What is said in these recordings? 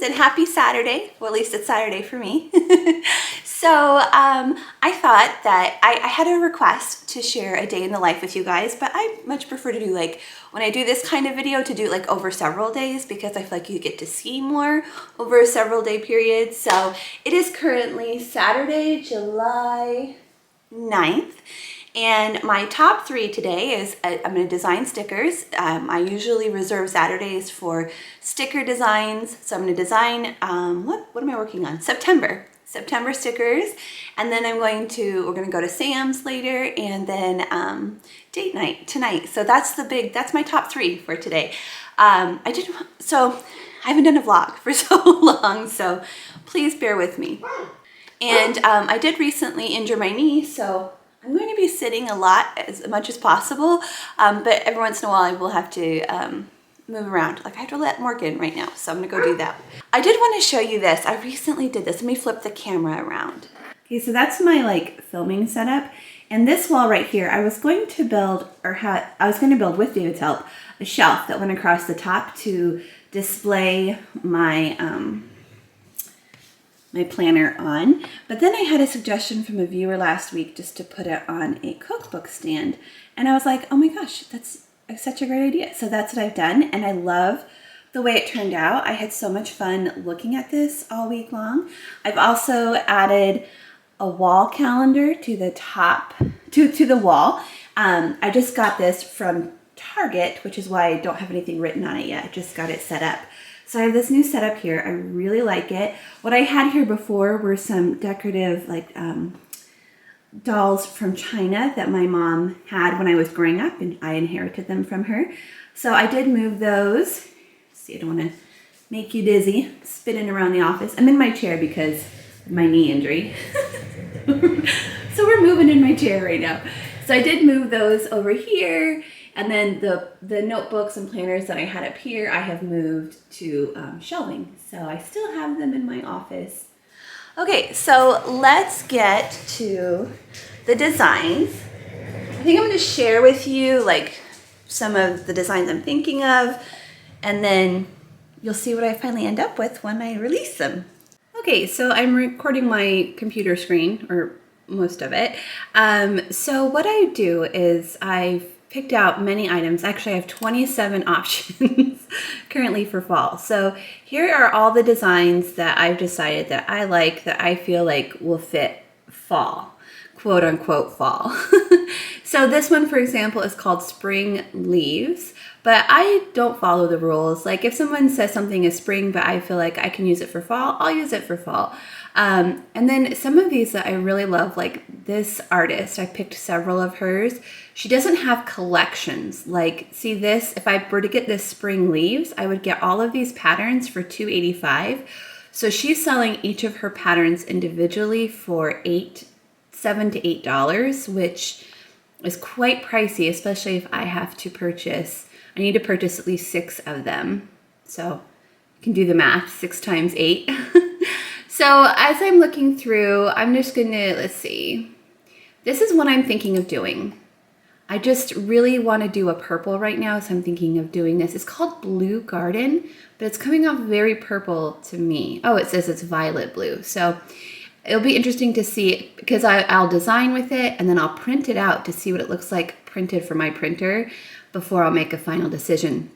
and happy Saturday. Well, at least it's Saturday for me. So I thought that I had a request to share a day in the life with you guys, but I much prefer to do like, when I do this kind of video, to do it like over several days, because I feel like you get to see more over a several day period. So it is currently Saturday, July 9th. And my top 3 today is I'm going to design stickers. I usually reserve Saturdays for sticker designs. So I'm going to design, what am I working on? September stickers. And then we're going to go to Sam's later, and then date night tonight. So that's my top 3 for today. I haven't done a vlog for so long, so please bear with me. And I did recently injure my knee, so I'm going to be sitting a lot, as much as possible, but every once in a while I will have to move around. Like I have to let Morgan right now, so I'm gonna go do that. I did want to show you this. I recently did this. Let me flip the camera around. Okay, so that's my like filming setup. And this wall right here, I was going to build, with David's help, a shelf that went across the top to display my my planner on. But then I had a suggestion from a viewer last week just to put it on a cookbook stand. And I was like, oh my gosh, that's such a great idea. So that's what I've done. And I love the way it turned out. I had so much fun looking at this all week long. I've also added a wall calendar to the top, to the wall. I just got this from Target, which is why I don't have anything written on it yet. I just got it set up. So I have this new setup here. I really like it. What I had here before were some decorative like dolls from China that my mom had when I was growing up, and I inherited them from her. So I did move those. See, I don't want to make you dizzy spinning around the office. I'm in my chair because of my knee injury. So we're moving in my chair right now. So I did move those over here. And then the notebooks and planners that I had up here, I have moved to shelving. So I still have them in my office. Okay, so let's get to the designs. I think I'm going to share with you like some of the designs I'm thinking of, and then you'll see what I finally end up with when I release them. Okay, so I'm recording my computer screen, or most of it. So what I do is I've picked out many items. Actually, I have 27 options currently for fall. So here are all the designs that I've decided that I like, that I feel like will fit fall, quote unquote fall. So this one, for example, is called Spring Leaves, but I don't follow the rules. Like if someone says something is spring, but I feel like I can use it for fall, I'll use it for fall. And then some of these that I really love, like this artist, I picked several of hers. She doesn't have collections. Like, see this, if I were to get this Spring Leaves, I would get all of these patterns for $2.85. So she's selling each of her patterns individually for $7 to $8, which is quite pricey, especially if I have to purchase, I need to purchase at least 6 of them. So you can do the math, 6 times 8. So as I'm looking through, I'm just gonna, let's see. This is what I'm thinking of doing. I just really want to do a purple right now, so I'm thinking of doing this. It's called Blue Garden, but it's coming off very purple to me. Oh, it says it's violet blue. So it'll be interesting to see, because I'll design with it and then I'll print it out to see what it looks like printed for my printer before I'll make a final decision.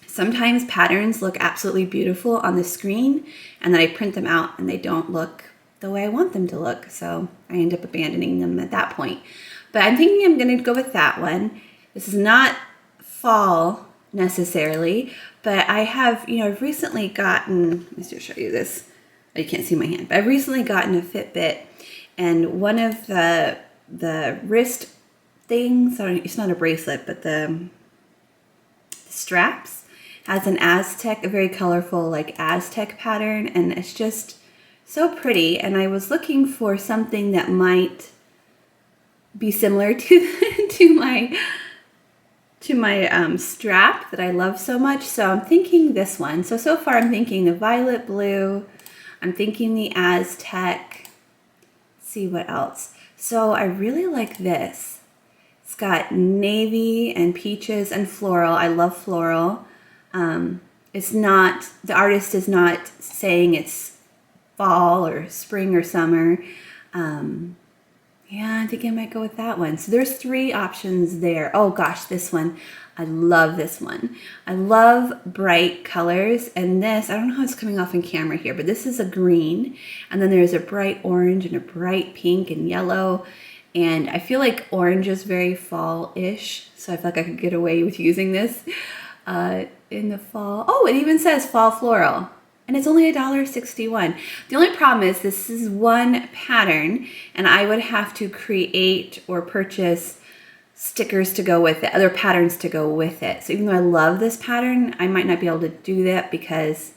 Sometimes patterns look absolutely beautiful on the screen, and then I print them out and they don't look the way I want them to look. So I end up abandoning them at that point. But I'm thinking I'm going to go with that one. This is not fall necessarily, but I have, I've recently gotten, let me just show you this. Oh, you can't see my hand, but I've recently gotten a Fitbit, and one of the wrist things, it's not a bracelet, but the straps has an Aztec, a very colorful like Aztec pattern, and it's just so pretty. And I was looking for something that might be similar to my strap that I love so much. So I'm thinking this one. So far I'm thinking the violet blue. I'm thinking the Aztec. Let's see what else. So I really like this. It's got navy and peaches and floral. I love floral. it's not, the artist is not saying it's fall or spring or summer. Yeah, I think I might go with that one. So there's 3 options there. Oh gosh, this one. I love this one. I love bright colors, and this, I don't know how it's coming off in camera here, but this is a green, and then there's a bright orange and a bright pink and yellow, and I feel like orange is very fall-ish, so I feel like I could get away with using this in the fall. Oh, it even says fall floral. And it's only $1.61. The only problem is this is one pattern, and I would have to create or purchase stickers to go with it, other patterns to go with it. So even though I love this pattern, I might not be able to do that because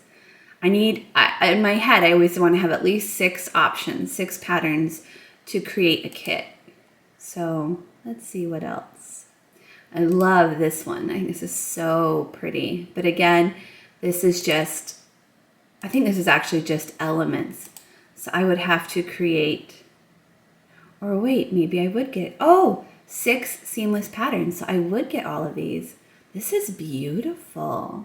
I need, in my head, I always want to have at least 6 options, 6 patterns to create a kit. So let's see what else. I love this one. I think this is so pretty. But again, this is just, I think this is actually just elements. So I would have to create, or wait, maybe I would get, 6 seamless patterns. So I would get all of these. This is beautiful.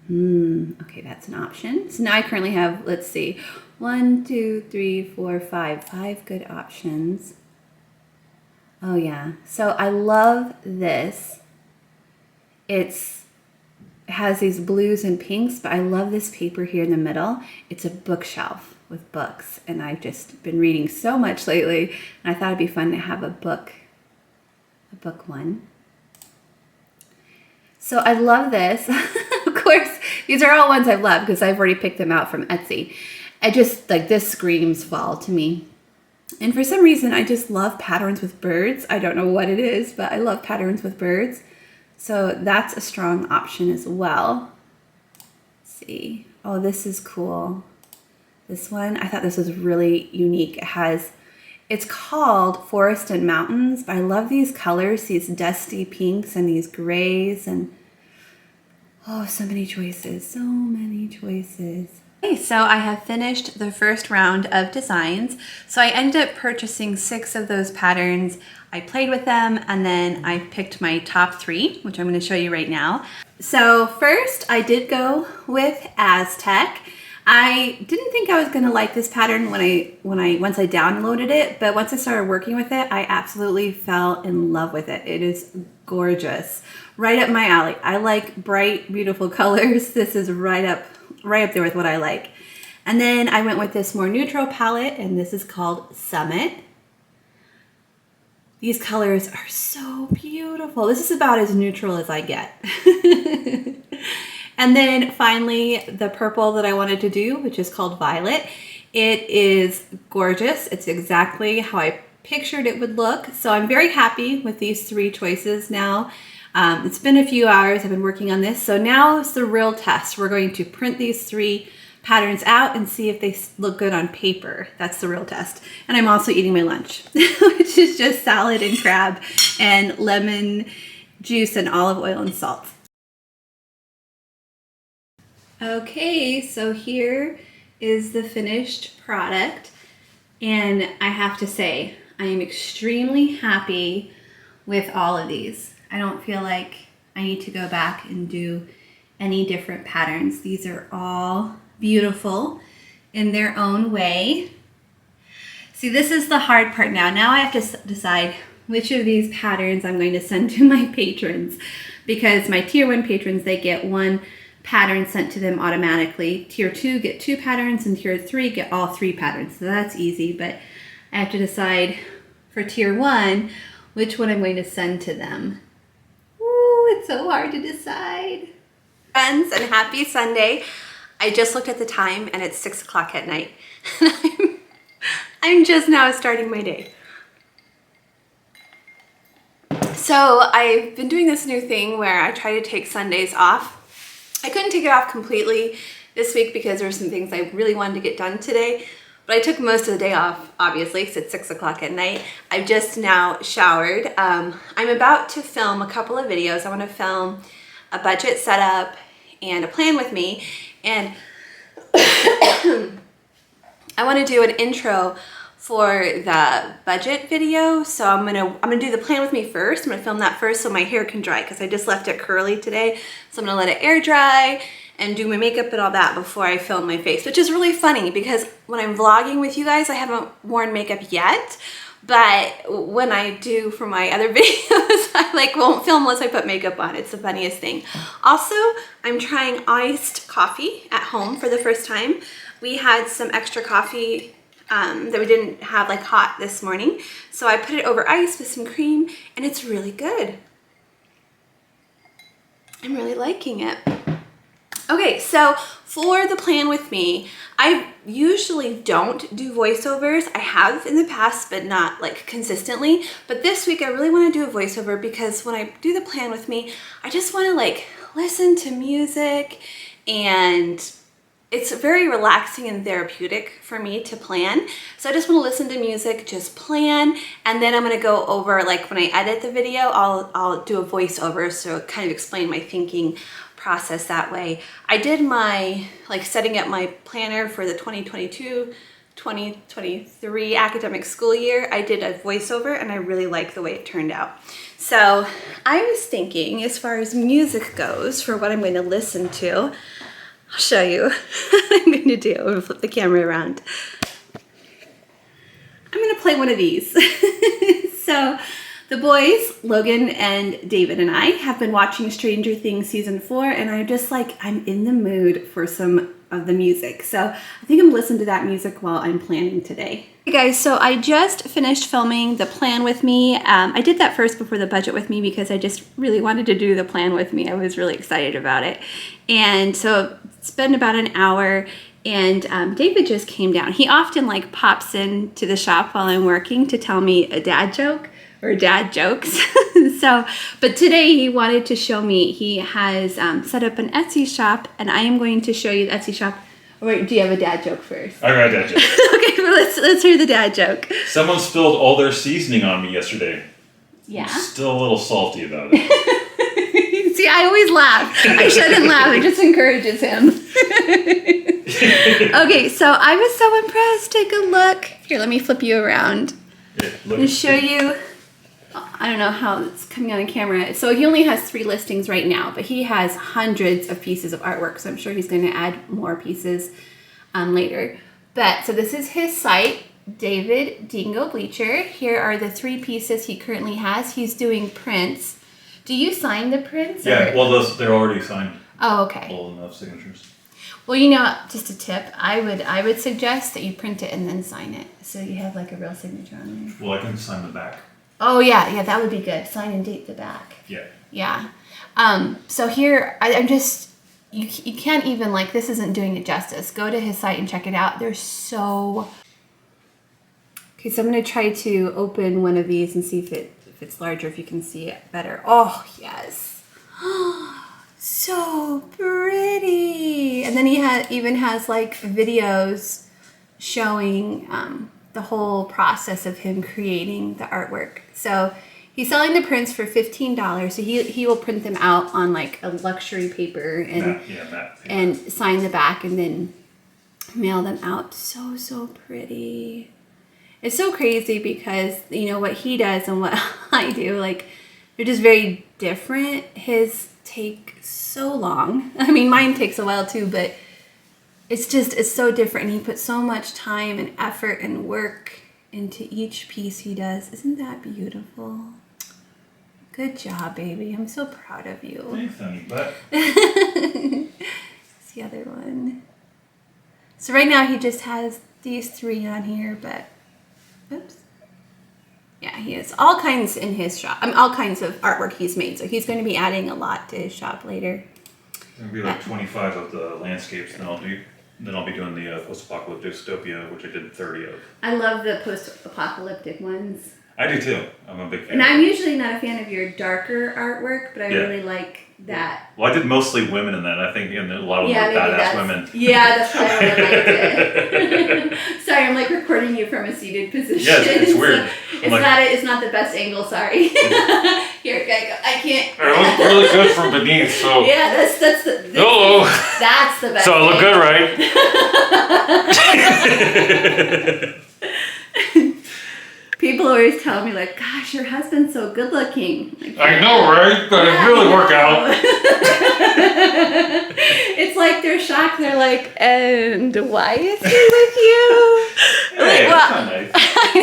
Okay, that's an option. So now I currently have, let's see, 1, 2, 3, 4, 5 good options. Oh yeah, so I love this. It has these blues and pinks, but I love this paper here in the middle. It's a bookshelf with books, and I've just been reading so much lately, and I thought it'd be fun to have a book one. So I love this. Of course, these are all ones I've loved because I've already picked them out from Etsy. I just, like, this screams fall to me. And for some reason, I just love patterns with birds. I don't know what it is, but I love patterns with birds. So that's a strong option as well. Let's see. Oh, this is cool. This one, I thought this was really unique. It's called Forest and Mountains, but I love these colors, these dusty pinks and these grays, and oh, so many choices, so many choices. Okay, so I have finished the first round of designs. So I ended up purchasing 6 of those patterns. I played with them, and then I picked my top 3, which I'm going to show you right now. So first I did go with Aztec. I didn't think I was going to like this pattern once I downloaded it, but once I started working with it, I absolutely fell in love with it. It is gorgeous. Right up my alley. I like bright, beautiful colors. This is right up there with what I like. And then I went with this more neutral palette, and this is called Summit. These colors are so beautiful. This is about as neutral as I get. And then finally, the purple that I wanted to do, which is called Violet. It is gorgeous. It's exactly how I pictured it would look. So I'm very happy with these 3 choices now. It's been a few hours. I've been working on this. So now it's the real test. We're going to print these 3 patterns out and see if they look good on paper. That's the real test. And I'm also eating my lunch, which is just salad and crab and lemon juice and olive oil and salt. Okay, so here is the finished product, and I have to say, I am extremely happy with all of these. I don't feel like I need to go back and do any different patterns. These are all beautiful in their own way. See, this is the hard part now. Now I have to decide which of these patterns I'm going to send to my patrons, because my tier 1 patrons, they get 1 pattern sent to them automatically. Tier 2 get 2 patterns, and tier 3 get all 3 patterns. So that's easy, but I have to decide for tier 1 which one I'm going to send to them. Ooh, it's so hard to decide. Friends, and happy Sunday. I just looked at the time, and it's 6 o'clock at night. I'm just now starting my day. So I've been doing this new thing where I try to take Sundays off. I couldn't take it off completely this week because there were some things I really wanted to get done today, but I took most of the day off, obviously, because it's 6 o'clock at night. I've just now showered. I'm about to film a couple of videos. I want to film a budget setup and a plan with me, and I want to do an intro for the budget video. So I'm gonna do the plan with me first. I'm gonna film that first so my hair can dry because I just left it curly today. So I'm gonna let it air dry and do my makeup and all that before I film my face, which is really funny because when I'm vlogging with you guys, I haven't worn makeup yet. But when I do for my other videos, I like won't film unless I put makeup on. It's the funniest thing. Also, I'm trying iced coffee at home for the first time. We had some extra coffee that we didn't have like hot this morning. So I put it over ice with some cream and it's really good. I'm really liking it. Okay, so for the plan with me, I usually don't do voiceovers. I have in the past, but not like consistently. But this week I really want to do a voiceover because when I do the plan with me, I just want to like listen to music, and it's very relaxing and therapeutic for me to plan. So I just want to listen to music, just plan, and then I'm going to go over, like when I edit the video, I'll do a voiceover, so kind of explain my thinking process that way. I did my like setting up my planner for the 2022-2023 academic school year. I did a voiceover and I really like the way it turned out. So I was thinking, as far as music goes, for what I'm going to listen to, I'll show you what I'm going to do. I'm going to flip the camera around. I'm going to play one of these. So the boys, Logan and David and I, have been watching Stranger Things season 4, and I'm just like, I'm in the mood for some of the music. So I think I'm listening to that music while I'm planning today. Hey guys, so I just finished filming the plan with me. I did that first before the budget with me because I just really wanted to do the plan with me. I was really excited about it. And so it's been about an hour, and David just came down. He often like pops into the shop while I'm working to tell me a dad joke or dad jokes. So, but today he wanted to show me, he has set up an Etsy shop, and I am going to show you the Etsy shop. Oh, wait, do you have a dad joke first? I got a dad joke. Okay, well, let's hear the dad joke. Someone spilled all their seasoning on me yesterday. Yeah? I'm still a little salty about it. See, I always laugh. I shouldn't laugh, it just encourages him. Okay, so I was so impressed. Take a look. Here, let me flip you around. Yeah, I'm going to show you. I don't know how it's coming on camera. So he only has 3 listings right now, but he has hundreds of pieces of artwork. So I'm sure he's going to add more pieces later. But so this is his site, DavidDingoBleecher. Here are the 3 pieces he currently has. He's doing prints. Do you sign the prints? Yeah, well, they're already signed. Oh, okay. Full enough signatures. Well, you know, just a tip. I would suggest that you print it and then sign it, so you have like a real signature on there. Well, I can sign the back. Oh yeah, that would be good. Sign and date the back. Yeah. Yeah. So here, I'm just, you can't even, like, this isn't doing it justice. Go to his site and check it out. They're so... Okay, so I'm going to try to open one of these and see if it's larger, if you can see it better. Oh, yes. So pretty. And then he even has, like, videos showing the whole process of him creating the artwork. So he's selling the prints for $15. So he will print them out on like a luxury paper and matte paper. And sign the back and then mail them out. So pretty. It's so crazy because, you know, what he does and what I do, like, they're just very different. His take so long. I mean, mine takes a while too, but it's so different, and he puts so much time and effort and work into each piece he does. Isn't that beautiful? Good job, baby. I'm so proud of you. Thanks, honey butt. It's the other one. So right now he just has these 3 on here, but oops. Yeah, he has all kinds in his shop. All kinds of artwork he's made. So he's going to be adding a lot to his shop later. There'll be like 25 of the landscapes, and then I'll be doing the post-apocalyptic dystopia, which I did 30 of. I love the post-apocalyptic ones. I do too. I'm a big fan. And I'm usually not a fan of your darker artwork, but I really like that. Well, I did mostly women in that. I think a lot of them were badass women. Yeah, that's probably what I did. Sorry, I'm like recording you from a seated position. Yeah, it's weird. So it's not the best angle, sorry. Here, I can't. I look really good from beneath, so. Yeah, that's the. Hello. That's the best. So I look good, right? People always tell me like, gosh, your husband's so good looking. Like, I know, right? But it really work out. It's like they're shocked. They're like, and why is he with you? Hey, like, that's not nice.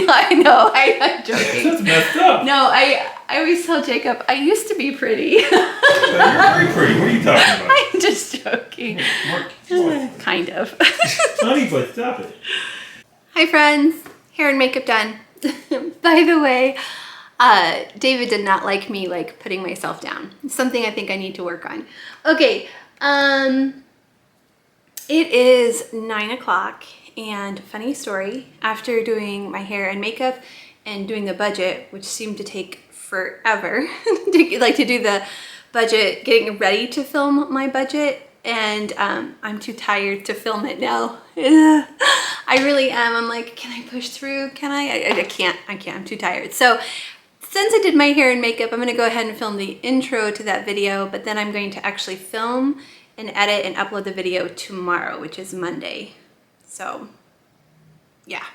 I know. I'm joking. That's messed up. No, I always tell Jacob, I used to be pretty. You're very pretty. What are you talking about? I'm just joking. Kind of. Funny, but stop it. Hi friends, hair and makeup done. By the way, David did not like me like putting myself down. It's something I think I need to work on. Okay, it is 9 o'clock and funny story, after doing my hair and makeup and doing the budget, which seemed to take forever to do the budget, getting ready to film my budget, and I'm too tired to film it now. I really am. I'm like, can I push through? Can I can't. I'm too tired. So since I did my hair and makeup, I'm going to go ahead and film the intro to that video, but then I'm going to actually film and edit and upload the video tomorrow, which is Monday. So yeah.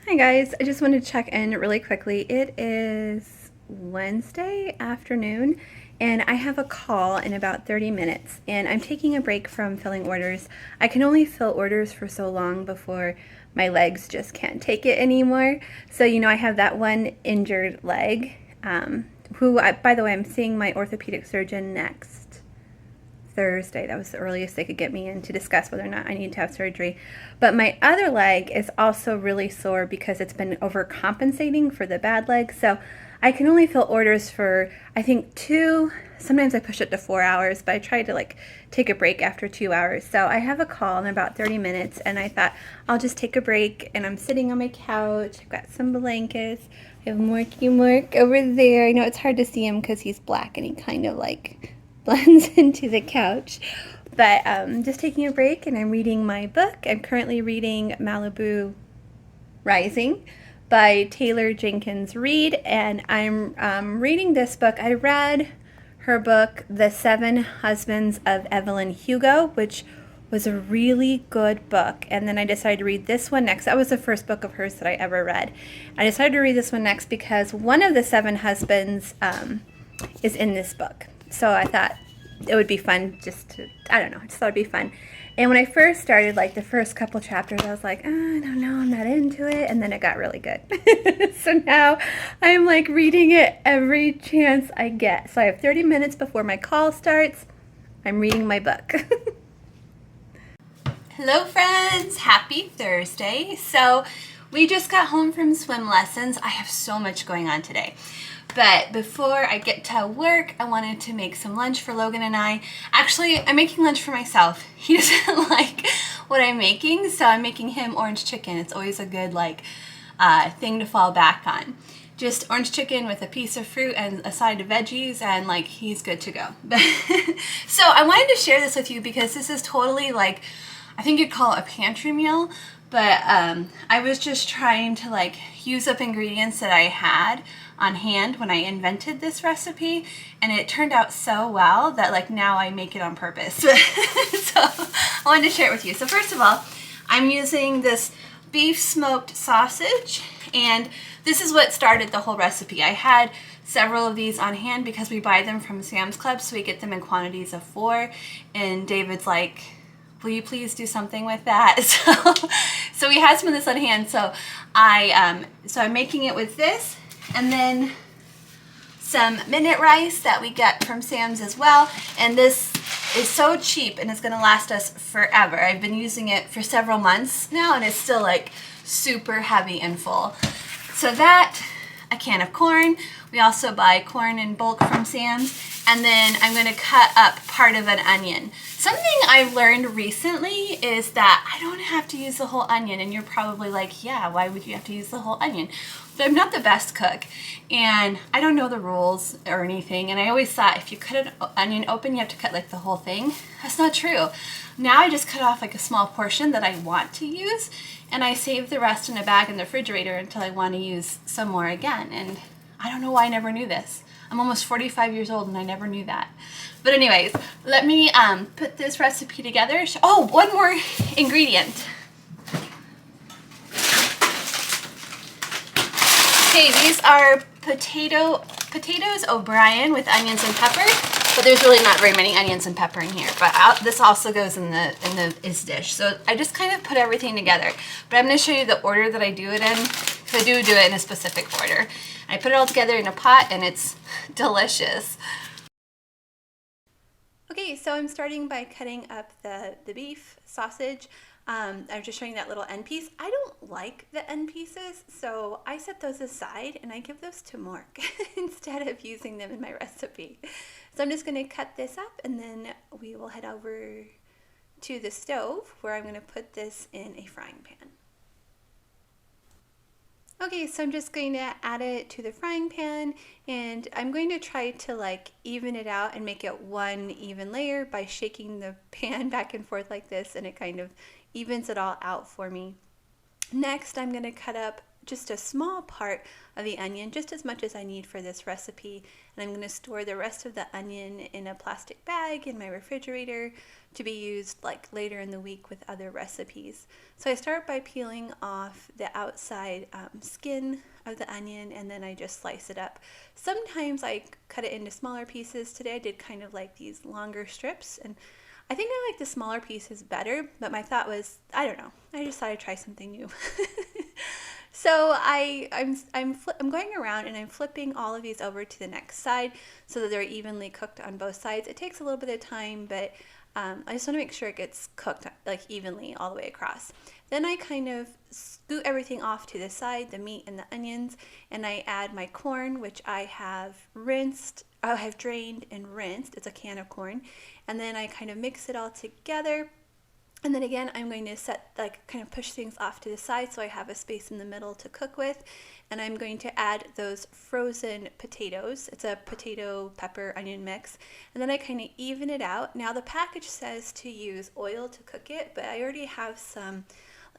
Hi guys, I just wanted to check in really quickly. It is Wednesday afternoon and I have a call in about 30 minutes and I'm taking a break from filling orders. I can only fill orders for so long before my legs just can't take it anymore. So you know, I have that one injured leg, by the way, I'm seeing my orthopedic surgeon next Thursday. That was the earliest they could get me in to discuss whether or not I need to have surgery. But my other leg is also really sore because it's been overcompensating for the bad leg. So I can only fill orders for, I think, 2, sometimes I push it to 4 hours, but I try to like take a break after 2 hours. So I have a call in about 30 minutes and I thought I'll just take a break, and I'm sitting on my couch. I've got some blankets. I have Mork over there. I know it's hard to see him because he's black and he kind of like blends into the couch. But just taking a break, and I'm reading my book. I'm currently reading Malibu Rising by Taylor Jenkins Reid, and I'm reading this book. I read her book, The 7 Husbands of Evelyn Hugo, which was a really good book, and then I decided to read this one next. That was the first book of hers that I ever read. I decided to read this one next because one of the 7 husbands is in this book. So I thought it would be fun just to, I don't know, I just thought it'd be fun. And when I first started, like the first couple chapters, I was like, oh, I don't know, I'm not into it. And then it got really good. So now I'm like reading it every chance I get. So I have 30 minutes before my call starts. I'm reading my book. Hello friends, happy Thursday. So we just got home from swim lessons. I have so much going on today. But before I get to work, I wanted to make some lunch for Logan and I. Actually, I'm making lunch for myself. He doesn't like what I'm making, so I'm making him orange chicken. It's always a good thing to fall back on. Just orange chicken with a piece of fruit and a side of veggies, and like he's good to go. So I wanted to share this with you because this is totally like, I think you'd call it a pantry meal, but I was just trying to like use up ingredients that I had on hand when I invented this recipe, and it turned out so well that like now I make it on purpose. So I wanted to share it with you. So first of all, I'm using this beef smoked sausage, and this is what started the whole recipe. I had several of these on hand because we buy them from Sam's Club, so we get them in quantities of 4, and David's like, will you please do something with that? So we had some of this on hand. So I'm making it with this, and then some minute rice that we get from Sam's as well. And this is so cheap and it's gonna last us forever. I've been using it for several months now and it's still like super heavy and full. So that, a can of corn. We also buy corn in bulk from Sam's. And then I'm gonna cut up part of an onion. Something I've learned recently is that I don't have to use the whole onion, and you're probably like, yeah, why would you have to use the whole onion? But I'm not the best cook, and I don't know the rules or anything, and I always thought if you cut an onion open, you have to cut like the whole thing. That's not true. Now I just cut off like a small portion that I want to use, and I save the rest in a bag in the refrigerator until I want to use some more again, and I don't know why I never knew this. I'm almost 45 years old and I never knew that. But anyways, let me put this recipe together. Oh, one more ingredient. Okay, these are potatoes O'Brien with onions and pepper, but there's really not very many onions and pepper in here. But this also goes in the is dish. So I just kind of put everything together. But I'm going to show you the order that I do it in, because I do it in a specific order. I put it all together in a pot, and it's delicious. Okay, so I'm starting by cutting up the beef sausage. I'm just showing that little end piece. I don't like the end pieces, so I set those aside and I give those to Mark instead of using them in my recipe. So I'm just going to cut this up, and then we will head over to the stove where I'm going to put this in a frying pan. Okay, so I'm just going to add it to the frying pan, and I'm going to try to like even it out and make it one even layer by shaking the pan back and forth like this, and it kind of evens it all out for me. Next, I'm going to cut up just a small part of the onion, just as much as I need for this recipe, and I'm going to store the rest of the onion in a plastic bag in my refrigerator to be used like later in the week with other recipes. So I start by peeling off the outside skin of the onion, and then I just slice it up. Sometimes I cut it into smaller pieces. Today I did kind of like these longer strips, and I think I like the smaller pieces better, but my thought was, I don't know, I just thought I'd try something new. So I'm going around and I'm flipping all of these over to the next side so that they're evenly cooked on both sides. It takes a little bit of time, but I just want to make sure it gets cooked like evenly all the way across. Then I kind of scoot everything off to the side, the meat and the onions, and I add my corn, which I have drained and rinsed. It's a can of corn. And then I kind of mix it all together. And then again, I'm going to kind of push things off to the side so I have a space in the middle to cook with. And I'm going to add those frozen potatoes. It's a potato, pepper, onion mix. And then I kind of even it out. Now the package says to use oil to cook it, but I already have some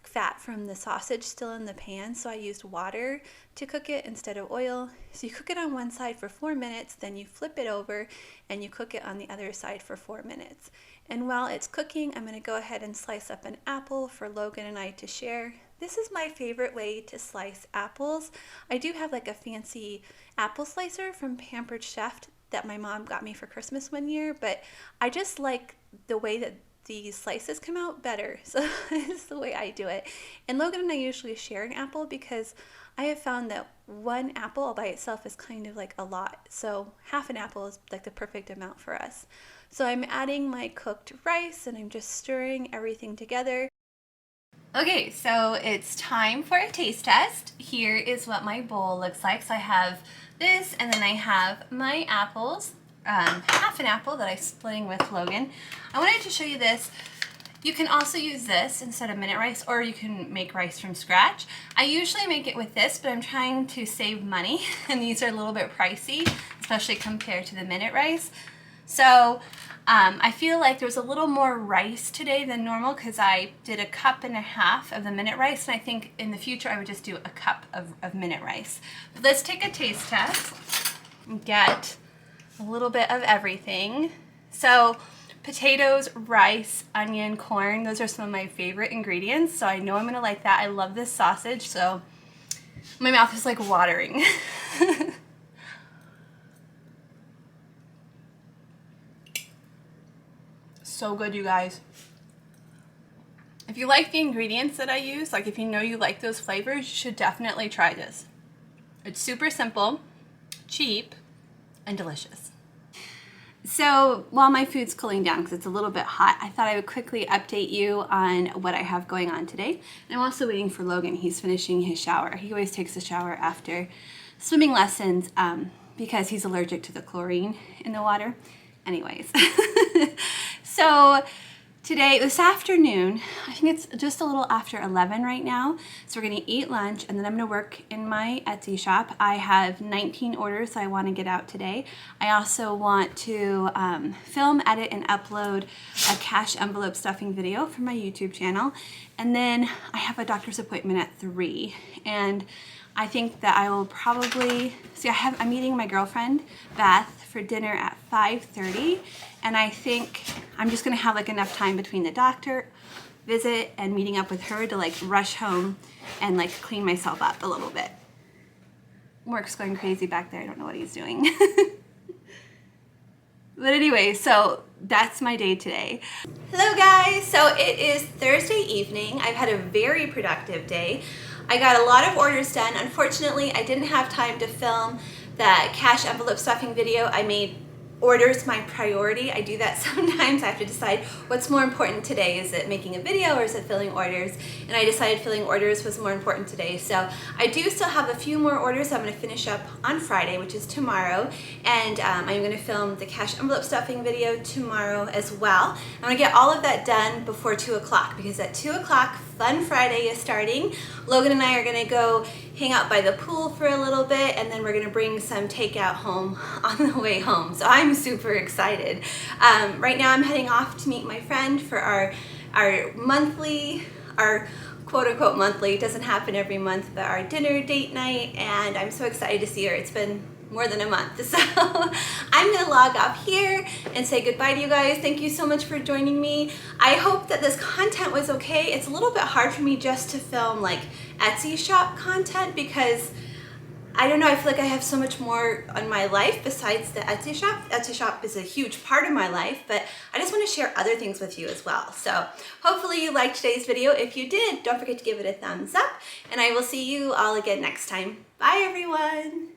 fat from the sausage still in the pan, so I used water to cook it instead of oil. So you cook it on one side for 4 minutes, then you flip it over and you cook it on the other side for 4 minutes. And while it's cooking, I'm going to go ahead and slice up an apple for Logan and I to share. This is my favorite way to slice apples. I do have like a fancy apple slicer from Pampered Chef that my mom got me for Christmas one year, but I just like the way that these slices come out better. So this is the way I do it. And Logan and I usually share an apple because I have found that one apple all by itself is kind of like a lot. So half an apple is like the perfect amount for us. So I'm adding my cooked rice and I'm just stirring everything together. Okay, so it's time for a taste test. Here is what my bowl looks like. So I have this, and then I have my apples, half an apple that I'm splitting with Logan. I wanted to show you this. You can also use this instead of minute rice, or you can make rice from scratch. I usually make it with this, but I'm trying to save money, and these are a little bit pricey, especially compared to the minute rice. So I feel like there's a little more rice today than normal because I did 1.5 cups of the minute rice, and I think in the future I would just do 1 cup of minute rice. But let's take a taste test and get a little bit of everything. So potatoes, rice, onion, corn, those are some of my favorite ingredients, so I know I'm gonna like that. I love this sausage, so my mouth is like watering. So good, you guys. If you like the ingredients that I use, like if you know you like those flavors, you should definitely try this. It's super simple, cheap, and delicious. So while my food's cooling down because it's a little bit hot, I thought I would quickly update you on what I have going on today. And I'm also waiting for Logan. He's finishing his shower. He always takes a shower after swimming lessons because he's allergic to the chlorine in the water. Anyways, so today, this afternoon, I think it's just a little after 11 right now, so we're gonna eat lunch and then I'm gonna work in my Etsy shop. I have 19 orders I wanna get out today. I also want to film, edit, and upload a cash envelope stuffing video for my YouTube channel. And then I have a doctor's appointment at 3, and I think that I will probably, I'm meeting my girlfriend, Beth, for dinner at 5:30, and I think I'm just gonna have like enough time between the doctor visit and meeting up with her to like rush home and like clean myself up a little bit. Work's going crazy back there. I don't know what he's doing. But anyway, so that's my day today. Hello guys, so it is Thursday evening. I've had a very productive day. I got a lot of orders done. Unfortunately, I didn't have time to film that cash envelope stuffing video. I made orders my priority. I do that sometimes. I have to decide what's more important today. Is it making a video or is it filling orders? And I decided filling orders was more important today. So I do still have a few more orders I'm going to finish up on Friday, which is tomorrow. And I'm going to film the cash envelope stuffing video tomorrow as well. I'm going to get all of that done before 2 o'clock because at 2 o'clock, Fun Friday is starting. Logan and I are going to go hang out by the pool for a little bit, and then we're going to bring some takeout home on the way home. So I'm super excited. Right now I'm heading off to meet my friend for our monthly, our quote-unquote monthly, it doesn't happen every month, but our dinner date night, and I'm so excited to see her. It's been more than a month. So I'm gonna log off here and say goodbye to you guys. Thank you so much for joining me. I hope that this content was okay. It's a little bit hard for me just to film like Etsy shop content because I don't know, I feel like I have so much more on my life besides the Etsy shop. Etsy shop is a huge part of my life, but I just want to share other things with you as well. So hopefully you liked today's video. If you did, don't forget to give it a thumbs up, and I will see you all again next time. Bye everyone.